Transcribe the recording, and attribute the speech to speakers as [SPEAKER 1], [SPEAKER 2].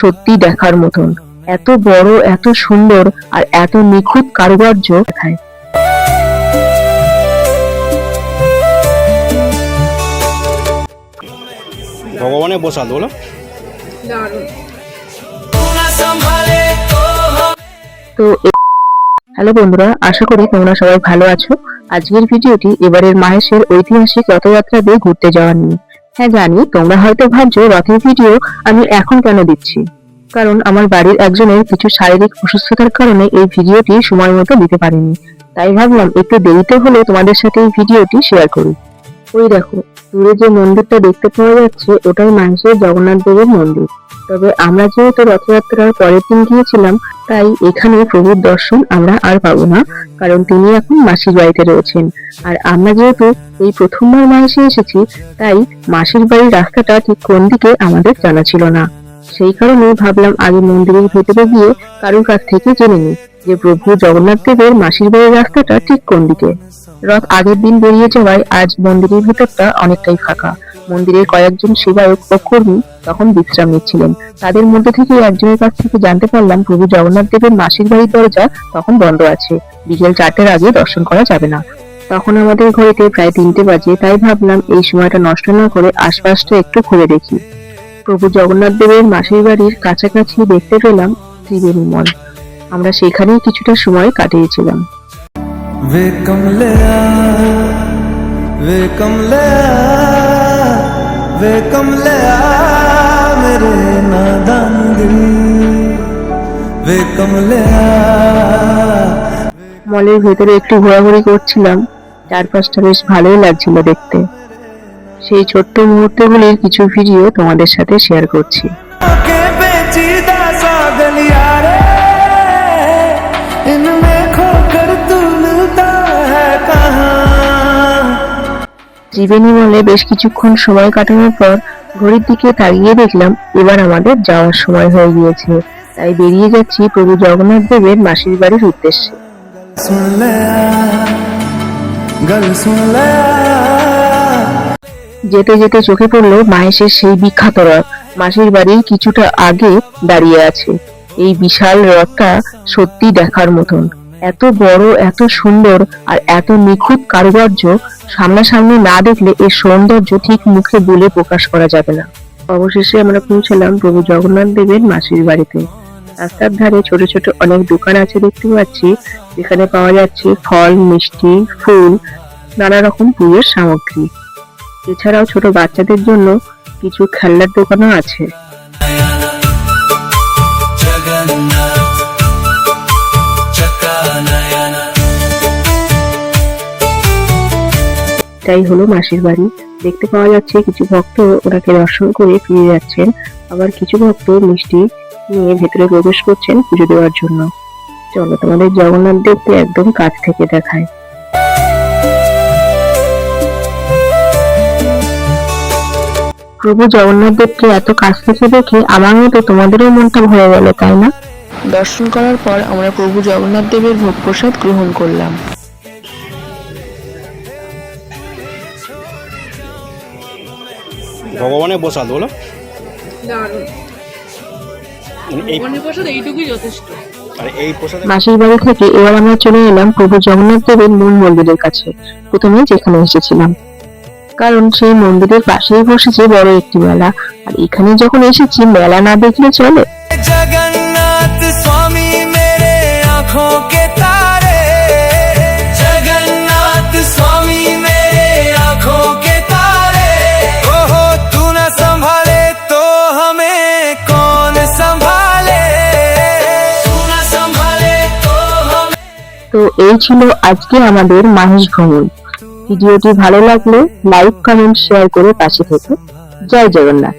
[SPEAKER 1] সত্যি দেখার মতন। এত বড়, এত সুন্দর আর এত নিখুঁত কারুকার্য দেখায়।
[SPEAKER 2] ভগবানের প্রসাদ বলো।
[SPEAKER 1] তো হ্যালো বন্ধুরা, আশা করি তোমরা সবাই ভালো আছো। আজকের ভিডিওটি এবারের মাহেশের ঐতিহাসিক রথযাত্রা দিয়ে ঘুরতে যাওয়া নিয়ে। হ্যাঁ জানি, তোমরা হয়তো ভাবছো রথের ভিডিও আমি এখন কেন দিচ্ছি, কারণ আমার বাড়ির একজনের কিছু শারীরিক অসুস্থতার কারণে এই ভিডিওটি সময় মতো দিতে পারিনি। তাই ভাবলাম একটু দেরিতে হলেও তোমাদের সাথে এই ভিডিওটি শেয়ার করি। ওই দেখো, দূরে যে মন্দিরটা দেখতে পাওয়া যাচ্ছে ওটাই মাহেশের জগন্নাথ দেবের মন্দির। তবে আমরা যেহেতু রথযাত্রার পরের দিন গিয়েছিলাম, তাই এখানে প্রভুর দর্শন আমরা আর পাবো না, কারণ তিনি এখন মাসির বাড়িতে রয়েছেন। আর আমরা যেহেতু এই প্রথমবার মাহেশে এসেছি, তাই মাসির বাড়ির রাস্তাটা ঠিক কোন দিকে আমাদের জানা ছিল না। সেই কারণে ভাবলাম আগে মন্দিরের ভেতরে গিয়ে কারোর কাছ থেকে জেনে নিই যে প্রভু জগন্নাথ দেবের মাসির বাড়ির রাস্তাটা ঠিক কোন দিকে। রথ আগের দিন বেরিয়ে যাওয়ায় আজ মন্দিরের ভেতরটা অনেকটাই ফাঁকা। মন্দিরের কয়েকজন সেবায়ক ও কর্মী তখন বিশ্রাম নিচ্ছিলেন। তাদের মধ্যে থেকে একজনের কাছ থেকে জানতে পারলাম প্রভু জগন্নাথ দেবের মাসির বাড়ির দরজা তখন বন্ধ আছে, বিকেল 4টের আগে দর্শন করা যাবে না। তখন আমাদের ঘড়িতে প্রায় 3টে বাজে, তাই ভাবলাম এই সময়টা নষ্ট না করে আশপাশটা একটু ঘুরে দেখি। প্রভু জগন্নাথ দেবের মাসির বাড়ির কাছাকাছি দেখতে পেলাম ত্রিবেণী মল। আমরা সেখানেই কিছুটা সময় কাটিয়েছিলাম।
[SPEAKER 3] वे कमलिया वे कमलिया वे कमलिया मेरे नादान दिल वे कमलिया।
[SPEAKER 1] মলের ভেতরে একটু ঘোরাঘুরি করছিলাম, চারপাশটা বেশ ভালোই লাগছিল দেখতে। সেই ছোট্ট মুহূর্তগুলির কিছু ভিডিও তোমাদের সাথে শেয়ার করছি। ত্রিবেণী মলে বেশ কিছুক্ষণ সময় কাটানোর পর ঘড়ির দিকে তাকিয়ে দেখলাম এবার আমাদের যাওয়ার সময় হয়ে গিয়েছে। তাই বেরিয়ে যাচ্ছি প্রভু জগন্নাথ দেবের মাসির বাড়ির উদ্দেশ্যে। যেতে যেতে চোখে পড়লো মাহেশের সেই বিখ্যাত রথ মাসির বাড়ির কিছুটা আগে দাঁড়িয়ে আছে। এই বিশাল রথটা সত্যি দেখার মতন। এত বড়, এত সুন্দর আর এত নিখুঁত কারুকার্য, সামনাসামনি না দেখলে এর সৌন্দর্য ঠিক মুখে বলে প্রকাশ করা যাবে না। অবশেষে আমরা পৌঁছলাম প্রভু জগন্নাথ দেবের মাসির বাড়িতে। রাস্তার ধারে ছোট ছোট অনেক দোকান আছে দেখতে পাচ্ছি, যেখানে পাওয়া যাচ্ছে ফল, মিষ্টি, ফুল, নানা রকম পুজোর সামগ্রী। এছাড়াও ছোট বাচ্চাদের জন্য কিছু খেলনার দোকানও আছে। এটাই হলো মাসির বাড়ি। দেখতে পাওয়া যাচ্ছে কিছু ভক্ত ওনাকে দর্শন করে ফিরে যাচ্ছেন, আবার কিছু ভক্ত মিষ্টি নিয়ে ভেতরে প্রবেশ করছেন পুজো দেওয়ার জন্য। চলো তোমাদের জগন্নাথ দেবকে একদম কাছ থেকে দেখায়। প্রভু জগন্নাথ দেবকে এত কাছ থেকে দেখে আমার মতো তোমাদেরও মনটা ভরে গেল, তাই না? দর্শন করার পর আমরা প্রভু জগন্নাথ দেবের ভোগ প্রসাদ গ্রহণ করলাম।
[SPEAKER 2] ভগবানের প্রসাদ বলো।
[SPEAKER 1] মাসির বাড়ি থেকে এবার আমরা চলে এলাম প্রভু জগন্নাথ দেবের মূল মন্দিরের কাছে, প্রথমে যেখানে এসেছিলাম, কারণ সেই মন্দিরের পাশেই বসেছে বড় একটি মেলা। আর এখানে যখন এসেছি মেলা না দেখলে চলে।
[SPEAKER 3] जगन्नाथ स्वामी मेरे आँखों के तारे जगन्नाथ स्वामी मेरे आँखों के तारे ओहो तू न संभाले तो हमें कौन संभाले तू न संभाले तो हमें।
[SPEAKER 1] তো এই ছিল আজকে আমাদের মাহেশ ভ্রমণ। ভিডিওটি ভালো লাগলে লাইক, কমেন্ট, শেয়ার করে পাশে থেকো। জয় জগন্নাথ।